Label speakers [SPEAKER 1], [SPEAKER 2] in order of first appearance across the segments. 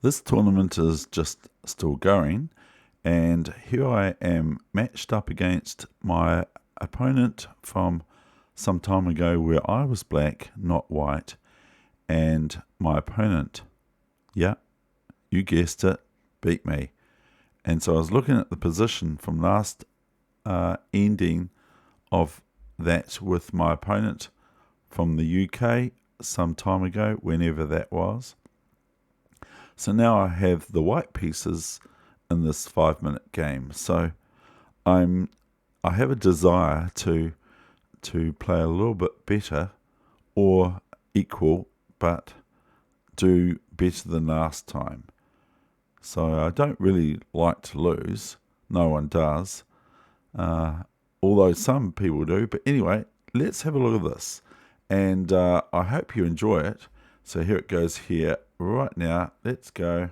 [SPEAKER 1] This tournament is just still going, and here I am matched up against my opponent from some time ago where I was black, not white, and my opponent, yeah, you guessed it, beat me. And so I was looking at the position from last ending of that with my opponent from the UK some time ago, whenever that was. So now I have the white pieces in this 5-minute game. So I have a desire to play a little bit better or equal, but do better than last time. So I don't really like to lose. No one does. Although some people do. But anyway, let's have a look at this. And I hope you enjoy it. So here it goes here right now. Let's go.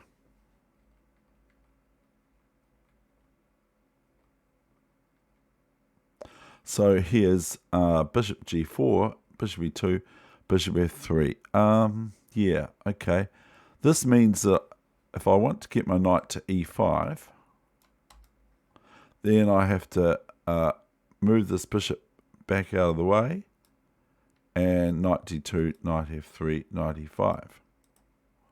[SPEAKER 1] So here's bishop g4, bishop e2, bishop f3. Yeah, okay. This means that if I want to get my knight to e5, then I have to move this bishop back out of the way, and knight d2, knight f3, knight e5.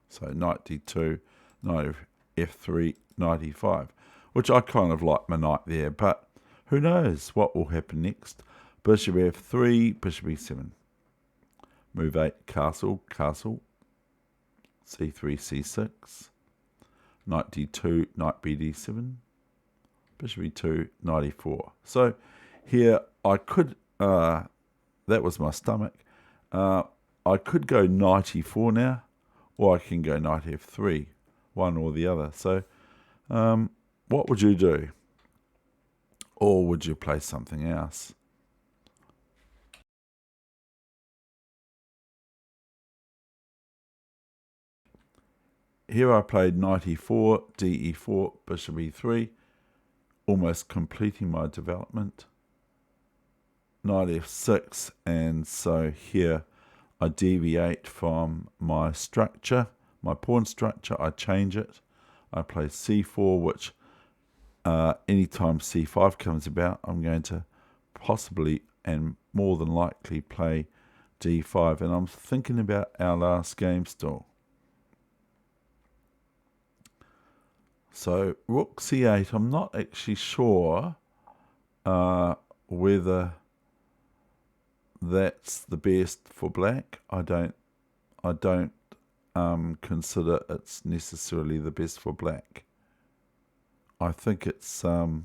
[SPEAKER 1] So knight d2, knight f3, knight e5, which I kind of like my knight there, but who knows what will happen next. Bishop f3, bishop e7. Move 8, castle, castle. c3, c6. Knight d2, knight b d7. Bishop e2, knight e4. So here I could, that was my stomach. I could go knight e4 now, or I can go knight f3, one or the other. So what would you do? Or would you play something else? Here I played knight e4, d-e4, bishop e3, almost completing my development. Knight f6, and so here I deviate from my structure, my pawn structure. I change it. I play c4, which anytime c5 comes about, I'm going to possibly and more than likely play d5. And I'm thinking about our last game still. So rook c8, I'm not actually sure whether that's the best for black. I don't consider it's necessarily the best for black. I think it's I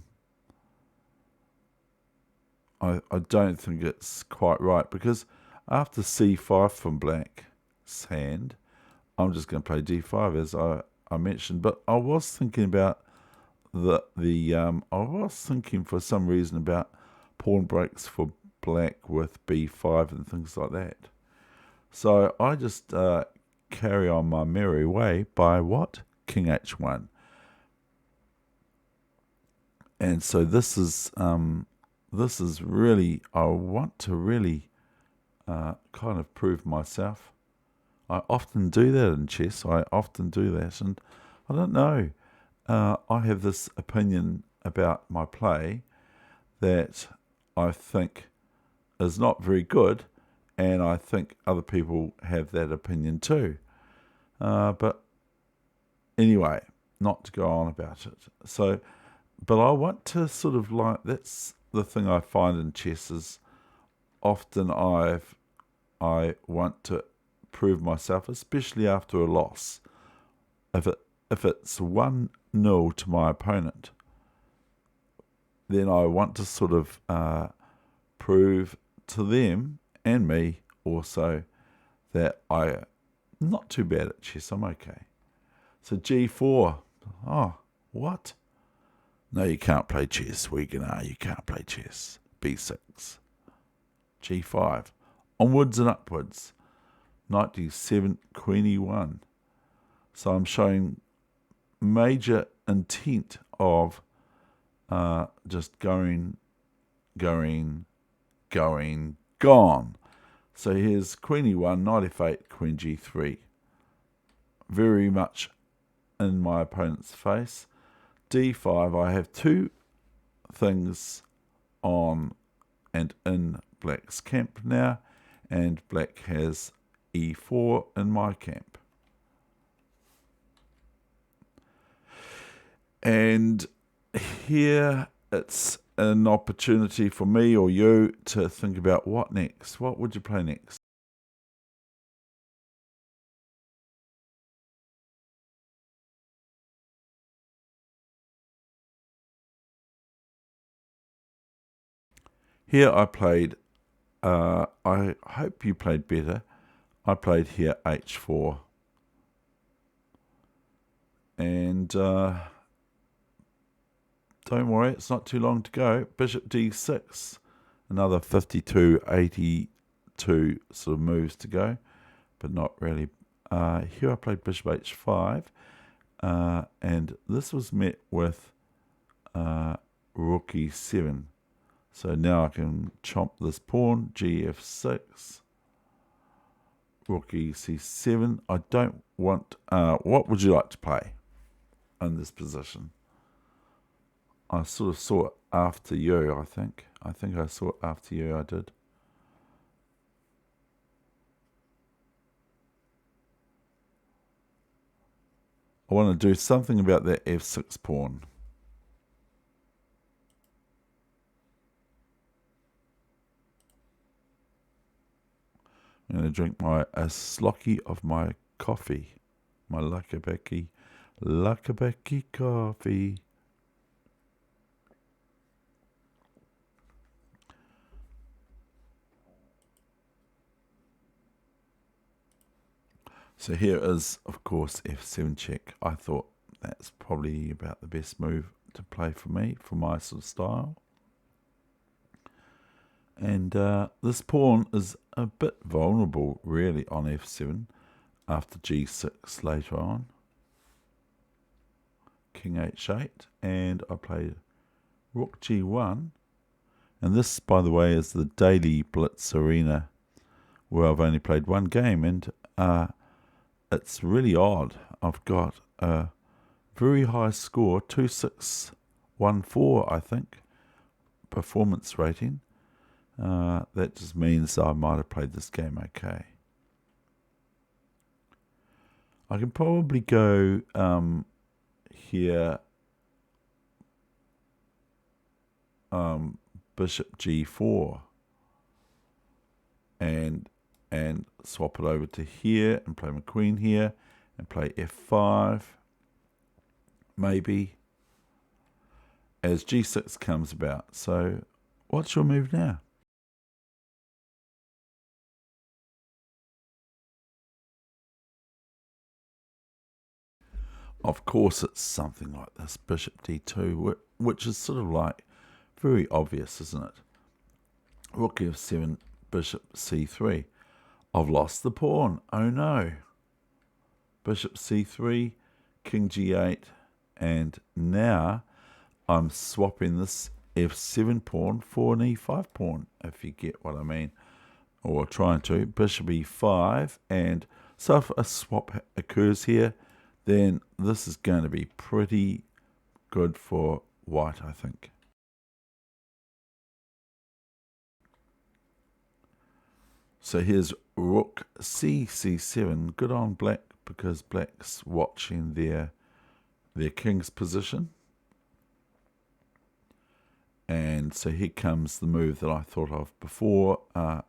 [SPEAKER 1] don't think it's quite right, because after c5 from black's hand, I'm just going to play d5 as I mentioned. But I was thinking about I was thinking for some reason about pawn breaks for black with b5 and things like that. So I just carry on my merry way by what? King h1. And so this is really, I want to really kind of prove myself. I often do that in chess. I often do that, and I don't know. I have this opinion about my play that I think is not very good, and I think other people have that opinion too. But anyway, not to go on about it. So, but I want to sort of like, that's the thing I find in chess is often I want to prove myself, especially after a loss. If it's 1-0 to my opponent, then I want to sort of prove to them and me also that I'm not too bad at chess. I'm okay. So g4. Oh, what? No, you can't play chess. You can't play chess. b6. g5. Onwards and upwards. Knight d7, queen e1. So I'm showing major intent of just gone. So here's queen e1, knight f8, queen g3. Very much in my opponent's face. D5, I have two things on and in black's camp now, and black has E4 in my camp. And here it's an opportunity for me or you to think about what next. What would you play next? Here I played, I hope you played better. I played here H4. And don't worry, it's not too long to go. Bishop D6, another 52, 82 sort of moves to go, but not really. Here I played Bishop H5, and this was met with Rook E7. So now I can chomp this pawn, GF6, Rook E7. I don't want, what would you like to play in this position? I sort of saw it after you, I think. I think I saw it after you, I did. I want to do something about that F6 pawn. I'm going to drink a slocky of my coffee, my Luckabeki coffee. So here is, of course, F7 check. I thought that's probably about the best move to play for me, for my sort of style. And this pawn is a bit vulnerable, really, on F7 after G6 later on. King H8, and I played Rook G1. And this, by the way, is the daily Blitz Arena, where I've only played one game, and it's really odd. I've got a very high score, 2614, I think, performance rating. That just means I might have played this game okay. I can probably go here, Bishop G4, and swap it over to here and play my queen here and play F5, maybe, as G6 comes about. So what's your move now? Of course it's something like this, Bishop D2, which is sort of like very obvious, isn't it? Rook F7, Bishop C3. I've lost the pawn. Oh no. Bishop C3, King G8, and now I'm swapping this F7 pawn for an E5 pawn, if you get what I mean, or trying to. Bishop E5, and so if a swap occurs here, then this is going to be pretty good for white, I think. So here's Rook C7. Good on black, because black's watching their king's position. And so here comes the move that I thought of before. I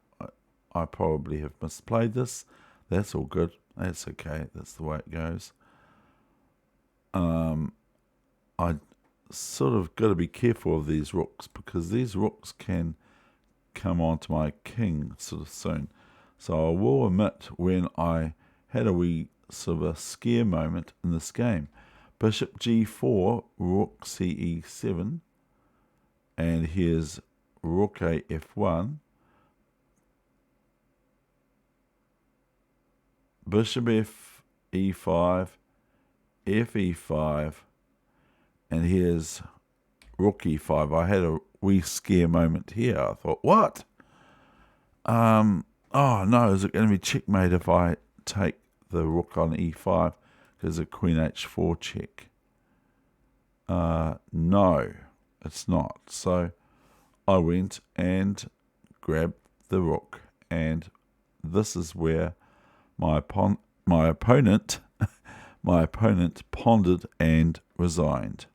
[SPEAKER 1] probably have misplayed this. That's all good. That's okay. That's the way it goes. I sort of got to be careful of these rooks, because these rooks can come onto my king sort of soon. So I will admit when I had a wee sort of a scare moment in this game. Bishop G4, Rook CE7, and here's Rook A F1, Bishop F E5, F E5, and here's Rook E5. I had a wee scare moment here. I thought, what? Oh no, is it going to be checkmate if I take the Rook on E5? is a queen h4 check. No, it's not. So I went and grabbed the rook, and this is where my opponent pondered and resigned.